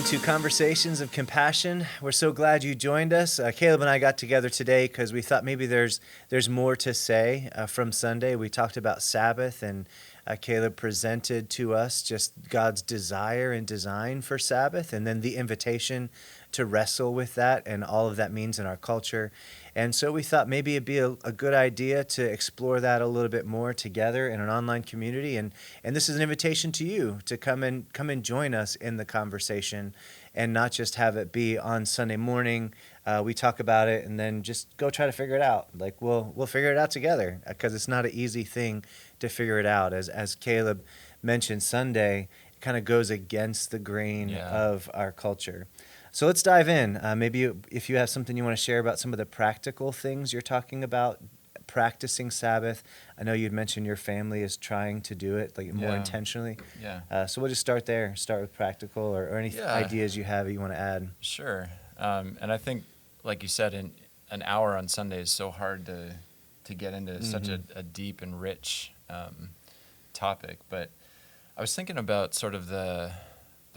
to Conversations of Compassion. We're so glad you joined us. Caleb and I got together today because we thought maybe there's more to say from Sunday. We talked about Sabbath, and Caleb presented to us just God's desire and design for Sabbath, and then the invitation to wrestle with that and all of that means in our culture. And so we thought maybe it'd be a good idea to explore that a little bit more together in an online community. And this is an invitation to you to come and join us in the conversation, and not just have it be on Sunday morning. We talk about it and then just go try to figure it out. Like we'll figure it out together, because it's not an easy thing to figure it out. As Caleb mentioned, Sunday kind of goes against the grain of our culture. So let's dive in. Maybe if you have something you want to share about some of the practical things you're talking about practicing Sabbath. I know you'd mentioned your family is trying to do it like more intentionally. Yeah. So we'll just start there. Start with practical or any ideas you have that you want to add. Sure. And I think, like you said, in an hour on Sunday is so hard to get into such a deep and rich topic. But I was thinking about sort of the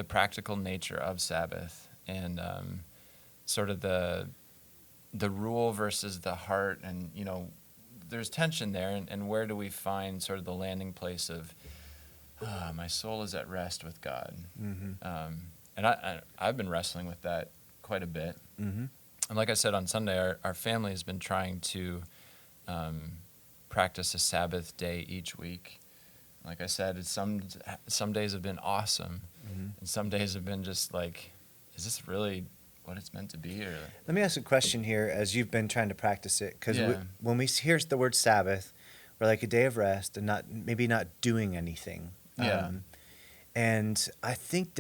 practical nature of Sabbath, and sort of the rule versus the heart, and there's tension there, and where do we find sort of the landing place of my soul is at rest with God. And I've been wrestling with that quite a bit. And like I said on Sunday, our family has been trying to practice a Sabbath day each week. Like I said, some days have been awesome, and some days have been just like, is this really what it's meant to be? Or let me ask a question here as you've been trying to practice it, because when we hear the word Sabbath, we're like a day of rest and maybe not doing anything. And I think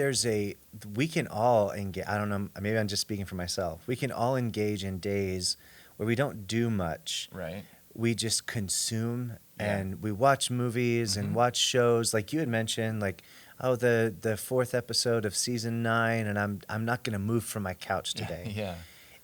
we can all engage. I don't know, maybe I'm just speaking for myself. We can all engage in days where we don't do much. Right. We just consume, and we watch movies and watch shows, like you had mentioned, like, oh, the fourth episode of season 9, and I'm not going to move from my couch today. Yeah.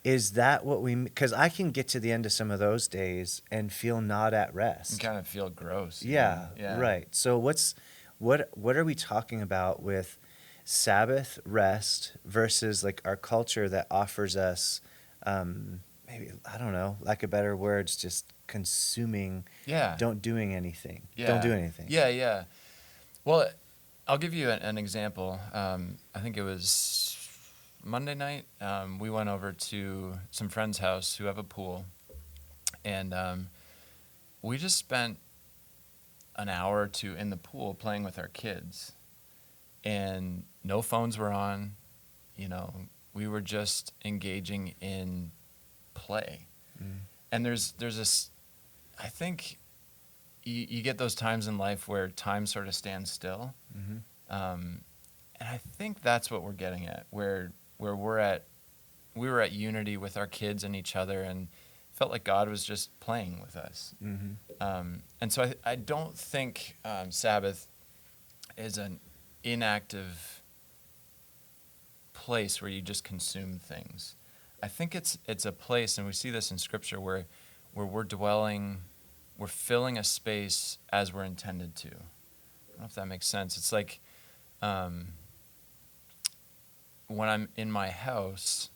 Is that what because I can get to the end of some of those days and feel not at rest. You kind of feel gross. Yeah, right. So what are we talking about with Sabbath rest versus like our culture that offers us maybe, I don't know, lack of better words, just consuming, don't doing anything. Don't do anything. Yeah. Well, I'll give you an example. I think it was Monday night. We went over to some friend's house who have a pool, and we just spent an hour or two in the pool playing with our kids, and no phones were on. We were just engaging in play. And there's this, I think you get those times in life where time sort of stands still. And I think that's what we're getting at, where we were at unity with our kids and each other, and felt like God was just playing with us. And so I don't think Sabbath is an inactive place where you just consume things. I think it's a place, and we see this in Scripture, where we're filling a space as we're intended to. I don't know if that makes sense. It's like when I'm in my house,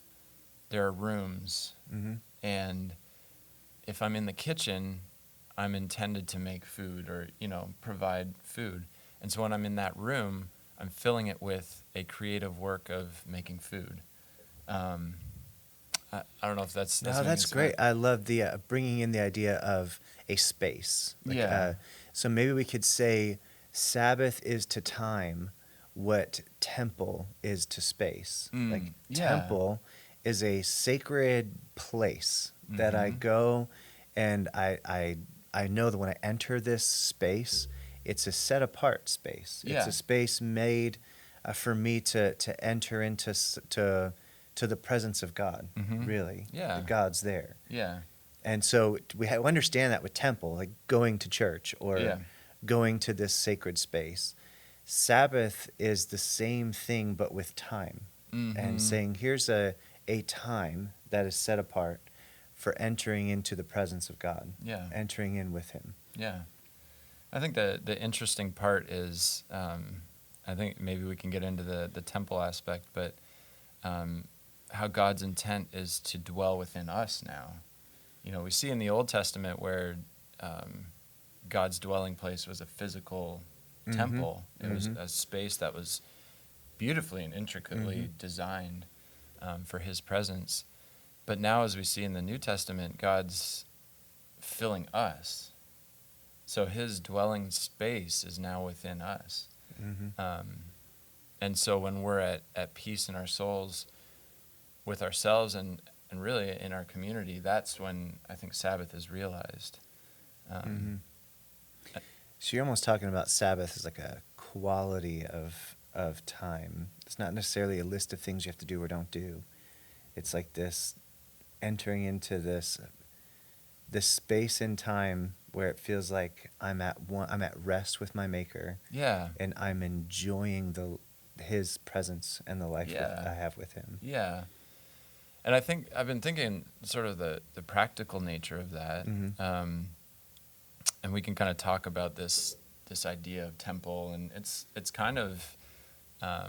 there are rooms, and if I'm in the kitchen, I'm intended to make food or provide food. And so when I'm in that room, I'm filling it with a creative work of making food. I don't know if that's no, that's great. I love the bringing in the idea of a space. So maybe we could say Sabbath is to time what temple is to space. Temple is a sacred place that I go, and I know that when I enter this space, it's a set apart space. It's a space made for me to enter into to the presence of God, really. That God's there. And so we understand that with temple, like going to church or going to this sacred space. Sabbath is the same thing, but with time. And saying, here's a time that is set apart for entering into the presence of God, entering in with Him. I think the interesting part is, I think maybe we can get into the temple aspect, but how God's intent is to dwell within us now. You know, we see in the Old Testament where God's dwelling place was a physical temple. It was a space that was beautifully and intricately designed for his presence. But now, as we see in the New Testament, God's filling us. So his dwelling space is now within us. And so when we're at peace in our souls with ourselves and really in our community, that's when I think Sabbath is realized. So you're almost talking about Sabbath as like a quality of time. It's not necessarily a list of things you have to do or don't do. It's like this entering into this space in time where it feels like I'm at rest with my Maker. Yeah. And I'm enjoying his presence and the life I have with him. Yeah. And I think I've been thinking sort of the practical nature of that. And we can kind of talk about this idea of temple, and it's kind of I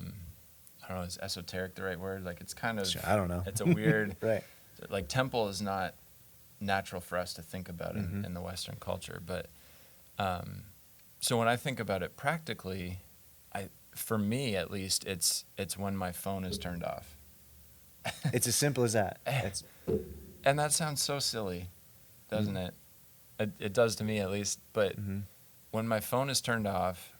don't know, is esoteric the right word? Like it's kind of, sure, I don't know. It's a weird right. Like temple is not natural for us to think about in the Western culture, but so when I think about it practically, for me at least, it's when my phone is turned off. It's as simple as that. And that sounds so silly, doesn't it? It does to me at least. But when my phone is turned off,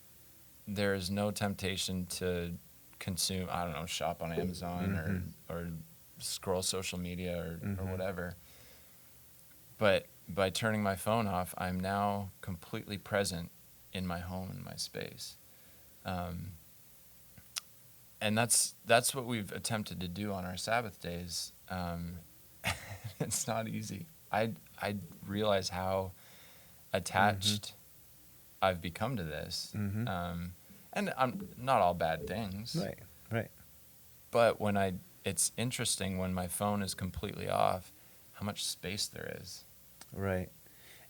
there is no temptation to consume, I don't know, shop on Amazon or scroll social media or whatever. But by turning my phone off, I'm now completely present in my home and my space. And that's what we've attempted to do on our Sabbath days. It's not easy. I realize how attached I've become to this. And I'm not all bad things. Right. But it's interesting when my phone is completely off, how much space there is. Right.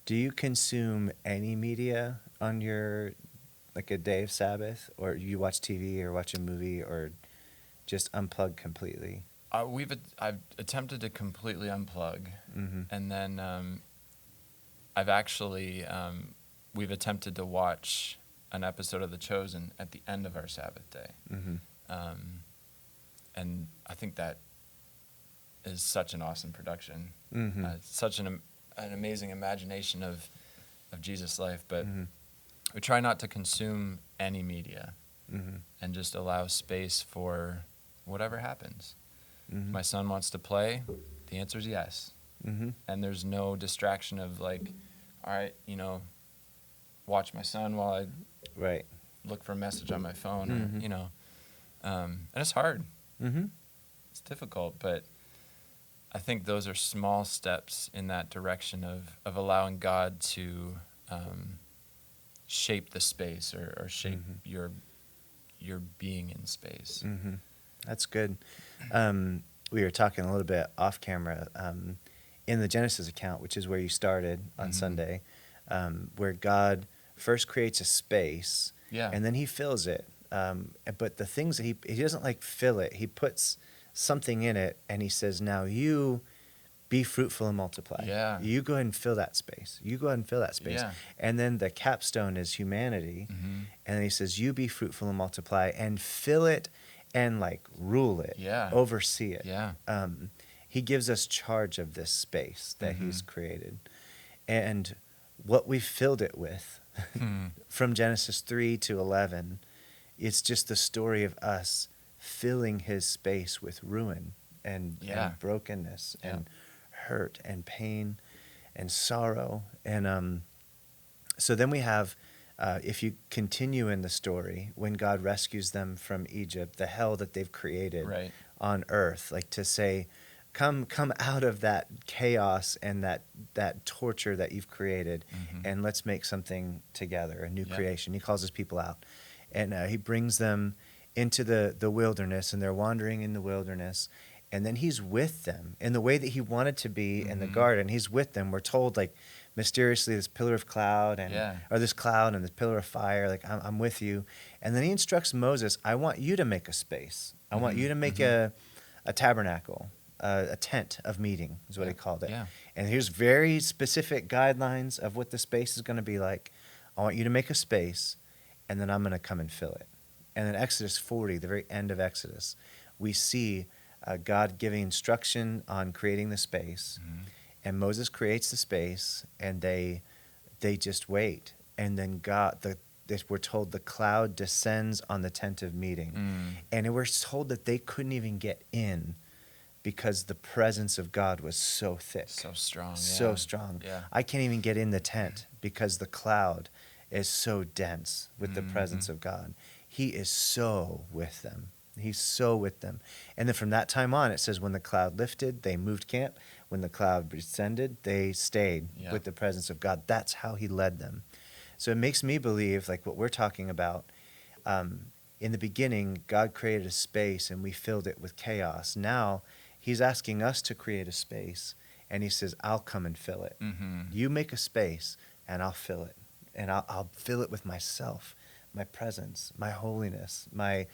Do you consume any media on your, like a day of Sabbath, or you watch TV or watch a movie or just unplug completely? I've attempted to completely unplug, and then I've actually we've attempted to watch an episode of The Chosen at the end of our Sabbath day, and I think that is such an awesome production, such an amazing imagination of Jesus' life. But we try not to consume any media, and just allow space for whatever happens. My son wants to play, the answer is yes. And there's no distraction of like, all right, watch my son while I look for a message on my phone, or, and it's hard. It's difficult, but I think those are small steps in that direction of allowing God to shape the space or shape your being in space. That's good. We were talking a little bit off camera in the Genesis account, which is where you started on Sunday, where God first creates a space and then he fills it. But the things that he doesn't like fill it, he puts something in it and he says, now you be fruitful and multiply. Yeah. You go ahead and fill that space. Yeah. And then the capstone is humanity. And then he says, you be fruitful and multiply and fill it and like rule it, oversee it. He gives us charge of this space that he's created. And what we filled it with from Genesis 3 to 11, it's just the story of us filling his space with ruin and brokenness and hurt and pain and sorrow. And so then we have, if you continue in the story, when God rescues them from Egypt, the hell that they've created on earth, like to say, come out of that chaos and that torture that you've created, and let's make something together, a new creation. He calls his people out, and he brings them into the wilderness, and they're wandering in the wilderness. And then he's with them in the way that he wanted to be in the garden. He's with them. We're told, like, mysteriously, this pillar of cloud or this cloud and this pillar of fire, like, I'm with you. And then he instructs Moses, I want you to make a space. I want you to make a a tabernacle, a tent of meeting is what Yeah. he called it. Yeah. And here's very specific guidelines of what the space is going to be like. I want you to make a space, and then I'm going to come and fill it. And in Exodus 40, the very end of Exodus, we see God giving instruction on creating the space. Mhm. And Moses creates the space, and they just wait. And then we're told the cloud descends on the tent of meeting. Mm. And we're told that they couldn't even get in because the presence of God was so thick. So strong. So Yeah. strong. Yeah. I can't even get in the tent because the cloud is so dense with the presence Mhm. of God. He is so with them. He's so with them. And then from that time on, it says when the cloud lifted, they moved camp. When the cloud descended, they stayed Yeah. with the presence of God. That's how he led them. So it makes me believe, like what we're talking about, in the beginning, God created a space and we filled it with chaos. Now he's asking us to create a space, and he says, I'll come and fill it. Mhm. You make a space and I'll fill it. And I'll fill it with myself, my presence, my holiness, my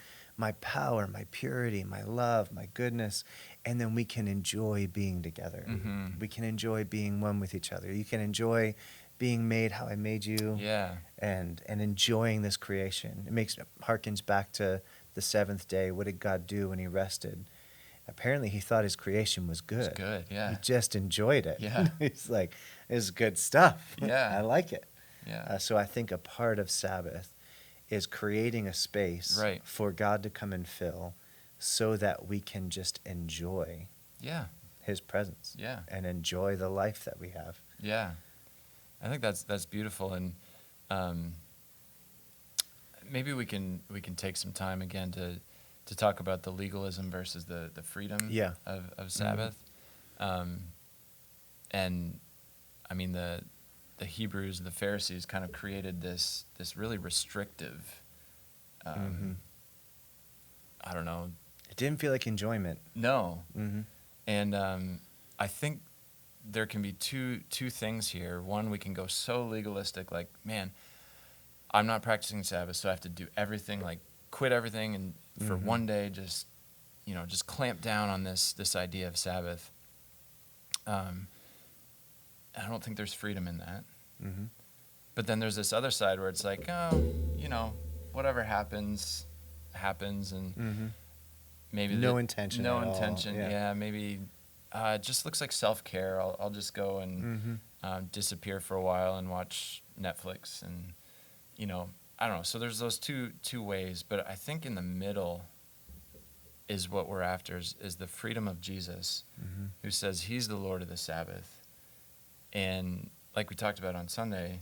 power, my purity, my love, my goodness. And then we can enjoy being together. Mhm. We can enjoy being one with each other. You can enjoy being made how I made you, Yeah. and enjoying this creation. It harkens back to the seventh day. What did God do when he rested? Apparently he thought his creation was good. It's good. Yeah. He just enjoyed it. Yeah. He's like, this is good stuff. Yeah. I like it. Yeah. So I think a part of Sabbath is creating a space Right. for God to come and fill so that we can just enjoy Yeah. his presence Yeah. and enjoy the life that we have. Yeah. I think that's beautiful, and maybe we can take some time again to talk about the legalism versus the freedom Yeah. of Sabbath. And I mean the Hebrews, the Pharisees, kind of created this really restrictive. I don't know. It didn't feel like enjoyment. No. Mm-hmm. And I think there can be two things here. One, we can go so legalistic, like, man, I'm not practicing Sabbath, so I have to do everything, like quit everything, and for one day, just clamp down on this idea of Sabbath. I don't think there's freedom in that. Mm-hmm. But then there's this other side where it's like, oh, whatever happens, and maybe No intention no at all. intention. Yeah. Yeah, maybe it just looks like self-care. I'll just go and disappear for a while and watch Netflix, and I don't know. So there's those two ways, but I think in the middle is what we're after, is the freedom of Jesus, who says he's the Lord of the Sabbath. And like we talked about on Sunday,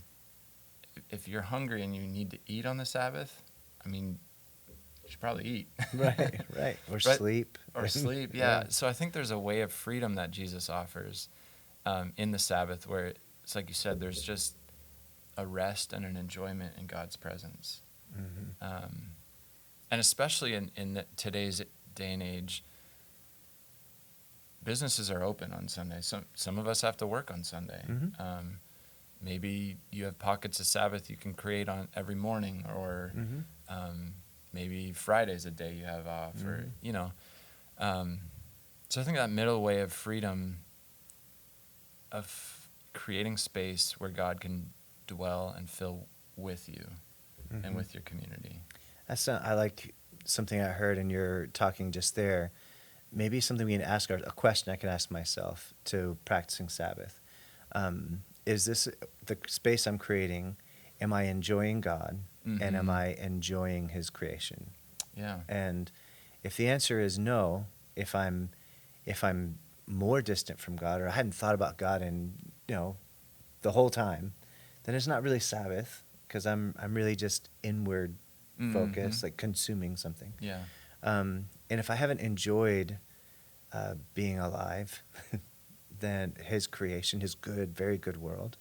if you're hungry and you need to eat on the Sabbath, I mean, you should probably eat. Right. Or Right. sleep. Or sleep, yeah. So I think there's a way of freedom that Jesus offers in the Sabbath, where it's like you said, there's just a rest and an enjoyment in God's presence. And especially in today's day and age, businesses are open on Sunday. Some of us have to work on Sunday. Maybe you have pockets of Sabbath you can create on every morning, or maybe Friday's a day you have off, or so I think that middle way of freedom, of creating space where God can dwell and fill with you and with your community. I like something I heard in your talking just there. Maybe something we can ask, a question I can ask myself to practicing Sabbath. Is this the space I'm creating? Am I enjoying God? And am I enjoying his creation? Yeah. And if the answer is no, if I'm more distant from God, or I hadn't thought about God in the whole time, then it's not really Sabbath, because I'm really just inward focused, like consuming something. Yeah. And if I haven't enjoyed being alive, then his creation, his good, very good world,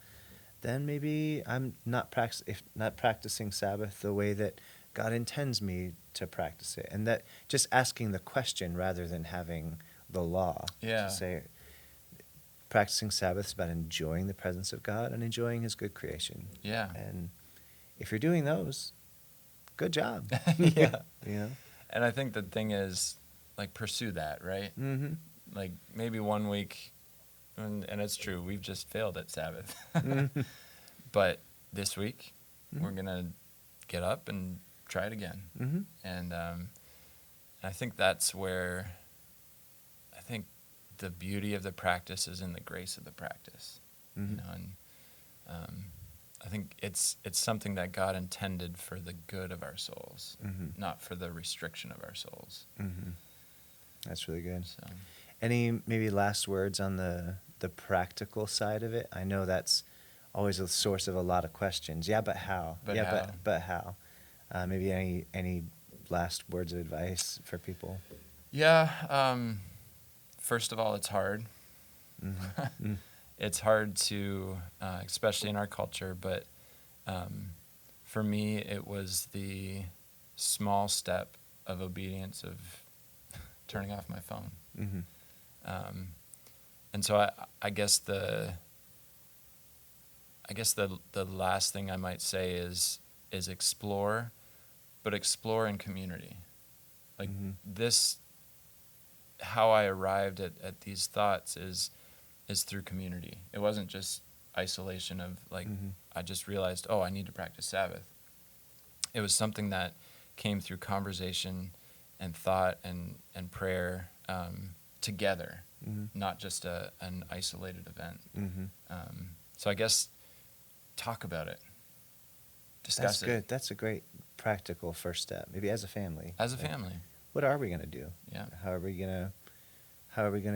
then maybe I'm not practicing Sabbath the way that God intends me to practice it. And that just asking the question rather than having the law. Yeah. To say practicing Sabbath is about enjoying the presence of God and enjoying his good creation. Yeah. And if you're doing those, good job. Yeah. You know? And I think the thing is, like pursue that, right? Mm-hmm. Like maybe one week, and it's true, we've just failed at Sabbath. Mm-hmm. But this week, Mm-hmm. we're gonna get up and try it again. Mm-hmm. And I think that's where I think the beauty of the practice is in the grace of the practice. Mm-hmm. You know, and I think it's something that God intended for the good of our souls, Mm-hmm. not for the restriction of our souls. Mm-hmm. That's really good. So Any maybe last words on the practical side of it? I know that's always a source of a lot of questions. Yeah, but how? But yeah, how? but how? Maybe any last words of advice for people? yeah, first of all, it's hard. Mm-hmm. It's hard to, especially in our culture, but for me, it was the small step of obedience of turning off my phone. Mm-hmm. And so I guess the last thing I might say is explore, but explore in community. Like Mm-hmm. this, how I arrived at these thoughts is through community. It wasn't just isolation of like, Mm-hmm. I just realized, oh, I need to practice Sabbath. It was something that came through conversation and thought and prayer together, Mm-hmm. not just an isolated event. Mm-hmm. So I guess talk about it, discuss That's it good. That's a great practical first step. Maybe as a family. as a Like, family. what are we gonna do? Yeah. How are we gonna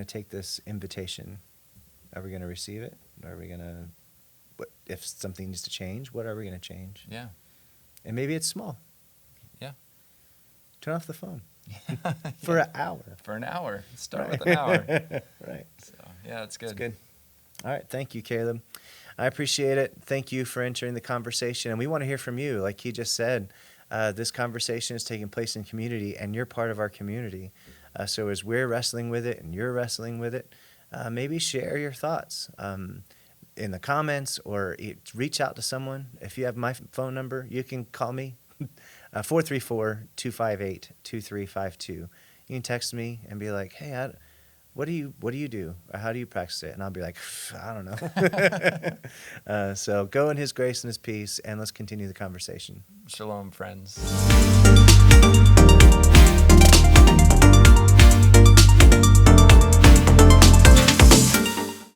take this invitation? Are we gonna receive it? Are we gonna? What if something needs to change? What are we gonna change? Yeah. And maybe it's small. Yeah. Turn off the phone for an hour. For an hour. Start Right. with an hour. Right. So yeah, that's good. That's good. All right. Thank you, Caleb. I appreciate it. Thank you for entering the conversation. And we want to hear from you. Like he just said, this conversation is taking place in community, and you're part of our community. So as we're wrestling with it and you're wrestling with it, maybe share your thoughts in the comments or reach out to someone. If you have my phone number, you can call me, 434-258-2352. You can text me and be like, hey, what do you do? Or how do you practice it? And I'll be like, I don't know. So go in his grace and his peace, and let's continue the conversation. Shalom, friends.